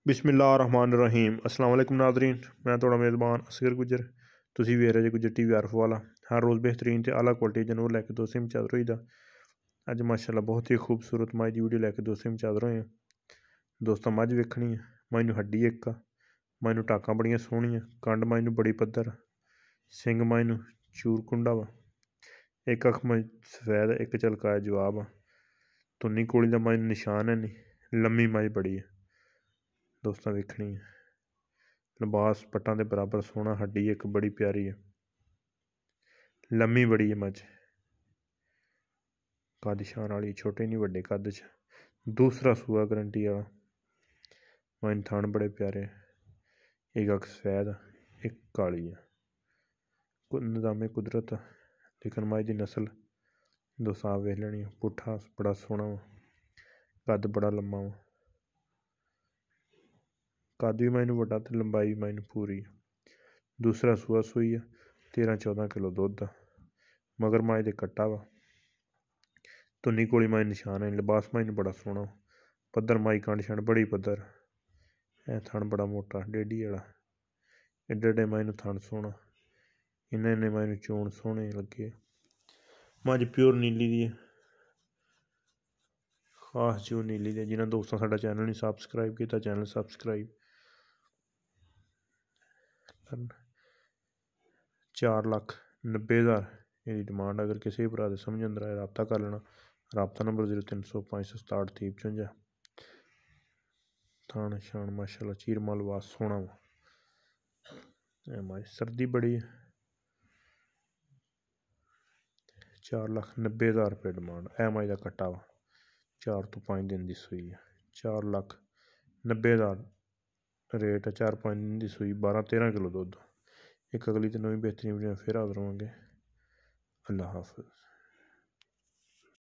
ਬਿਸਮਿल्लाह-रहमान-रहीम। अस्सलाम वालेकुम नाज़रीन, मैं ਤੁਹਾਡਾ ਮੇਜ਼ਬਾਨ ਅਸਗਰ ਗੁੱਜਰ। ਤੁਸੀਂ ਵੇਖ ਰਹੇ ਜੇ ਗੁੱਜਰ TV ਆਰਫ ਵਾਲਾ। ਹਰ ਰੋਜ਼ ਬਿਹਤਰੀਨ ਤੇ ਆਲਾ ਕੁਆਲਿਟੀ ਜਾਨਵਰ ਲੈ ਕੇ ਦੋਸਤਾਂ ਵਿੱਚ ਹਾਜ਼ਰ ਹੋਈਦਾ। ਅੱਜ ਮਾਸ਼ਾਅੱਲਾ ਬਹੁਤ ਹੀ ਖੂਬਸੂਰਤ ਮੱਝ ਦੀ ਵੀਡੀਓ ਲੈ ਕੇ ਦੋਸਤਾਂ ਵਿੱਚ ਹਾਜ਼ਰ ਹੋਏ ਹਾਂ। ਦੋਸਤਾਂ ਮੱਝ ਵੇਖਣੀ ਹੈ। ਮੱਝ ਨੂੰ ਹੱਡੀ ਇੱਕ ਆ, ਮੱਝ ਨੂੰ ਟਾਕਾਂ ਬੜੀਆਂ ਸੋਹਣੀਆਂ, ਕੰਡ ਮੱਝ ਨੂੰ ਬੜੀ ਪੱਧਰ, ਸਿੰਘ ਮੱਝ ਨੂੰ ਚੂਰ ਕੁੰਡਾ ਵਾ, ਇੱਕ ਅੱਖ ਮੱਝ ਸਫੈਦ, ਇੱਕ ਝਲਕਾਇਆ ਜਵਾਬ ਆ, ਧੁੰਨੀ ਕੋਲੀ ਦਾ ਮੱਝ ਨੂੰ ਨਿਸ਼ਾਨ ਹੈ ਨਹੀਂ, ਲੰਮੀ ਮੱਝ ਬੜੀ ਹੈ। ਦੋਸਤਾਂ ਵੇਖਣੀ ਹੈ। ਲਿਬਾਸ ਪੱਟਾਂ ਦੇ ਬਰਾਬਰ ਸੋਹਣਾ, ਹੱਡੀ ਇੱਕ ਬੜੀ ਪਿਆਰੀ ਹੈ, ਲੰਮੀ ਬੜੀ ਹੈ ਮੱਝ, ਕੱਦ ਸ਼ਾਨ ਵਾਲੀ, ਛੋਟੇ ਨਹੀਂ ਵੱਡੇ ਕੱਦ 'ਚ। ਦੂਸਰਾ ਸੂਆ ਗਰੰਟੀ ਵਾਲਾ। ਮੱਝ ਥਣ ਬੜੇ ਪਿਆਰੇ, ਇੱਕ ਅੱਖ ਸਫੈਦ, ਇੱਕ ਕਾਲੀ ਆ, ਨਿਜ਼ਾਮੇ ਕੁਦਰਤ ਆ। ਲੇਕਿਨ ਮੱਝ ਦੀ ਨਸਲ ਦੋਸਤਾਂ ਆਪ ਵੇਖ ਲੈਣੀ। ਪੁੱਠਾ ਬੜਾ ਸੋਹਣਾ ਵਾ, ਕੱਦ ਬੜਾ ਲੰਮਾ ਵਾ, ਕੱਦ ਵੀ ਮੱਝ ਨੂੰ ਵੱਡਾ ਅਤੇ ਲੰਬਾਈ ਵੀ ਮੱਝ ਨੂੰ ਪੂਰੀ। ਦੂਸਰਾ ਸੂਆ ਸੂਈ ਆ, 13-14 ਕਿਲੋ ਦੁੱਧ ਆ। ਮਗਰ ਮੱਝ ਦੇ ਕੱਟਾ ਵਾ, ਧੁੰਨੀ ਕੋਲੀ ਮੱਝ ਨਿਸ਼ਾਨ ਹੈ। ਲਿਬਾਸ ਮੱਝ ਨੂੰ ਬੜਾ ਸੋਹਣਾ, ਪੱਧਰ ਮੱਝ ਕੰਡ ਛੰਡ ਬੜੀ ਪੱਧਰ। ਇਹ ਥਣ ਬੜਾ ਮੋਟਾ ਡੇਢੀ ਵਾਲਾ, ਏਡੇ ਏਡੇ ਮੱਝ ਨੂੰ ਥਣ ਸੋਹਣਾ, ਇੰਨੇ ਮੱਝ ਨੂੰ ਚੋਣ ਸੋਹਣੇ ਲੱਗੇ। ਮੱਝ ਪਿਓਰ ਨੀਲੀ ਦੀ ਹੈ, ਖਾਸ ਜੋ ਨੀਲੀ ਦੇ। ਜਿਨ੍ਹਾਂ ਦੋਸਤਾਂ ਸਾਡਾ ਚੈਨਲ ਨਹੀਂ ਸਬਸਕ੍ਰਾਈਬ ਕੀਤਾ, ਚੈਨਲ ਸਬਸਕ੍ਰਾਈਬ। 4,90,000 ਇਹਦੀ ਡਿਮਾਂਡ। ਅਗਰ ਕਿਸੇ ਭਰਾ ਦੇ ਸਮਝ ਅੰਦਰ ਆਏ ਰਾਬਤਾ ਕਰ ਲੈਣਾ। ਰਾਬਤਾ ਨੰਬਰ 0305675355। ਥਾਣ ਸ਼ਾਨ ਮਾਸ਼ਾਅੱਲਾ ਚੀਰਮਾ ਲਿਬਾਸ ਸੋਹਣਾ ਵਾ। ਇਹ ਮੱਝ ਸਰਦੀ ਬੜੀ ਹੈ। 4,90,000 ਰੁਪਏ ਡਿਮਾਂਡ। ਇਹ ਮੱਝ ਦਾ ਕੱਟਾ ਵਾ, 4 ਤੋਂ 5 ਦਿਨ ਦੀ ਸੂਈ ਹੈ। 4,90,000 ਰੇਟ ਹੈ। 4-5 ਦਿਨ ਦੀ ਸੂਈ, 12-13 ਕਿਲੋ ਦੁੱਧ। ਇੱਕ ਅਗਲੀ ਤੇ ਨਵੀਂ ਬਿਹਤਰੀਨ ਵੀਡੀਓ ਫਿਰ ਹਾਜ਼ਰ ਹੋਵਾਂਗੇ। ਅੱਲਾ ਹਾਫਿਜ਼।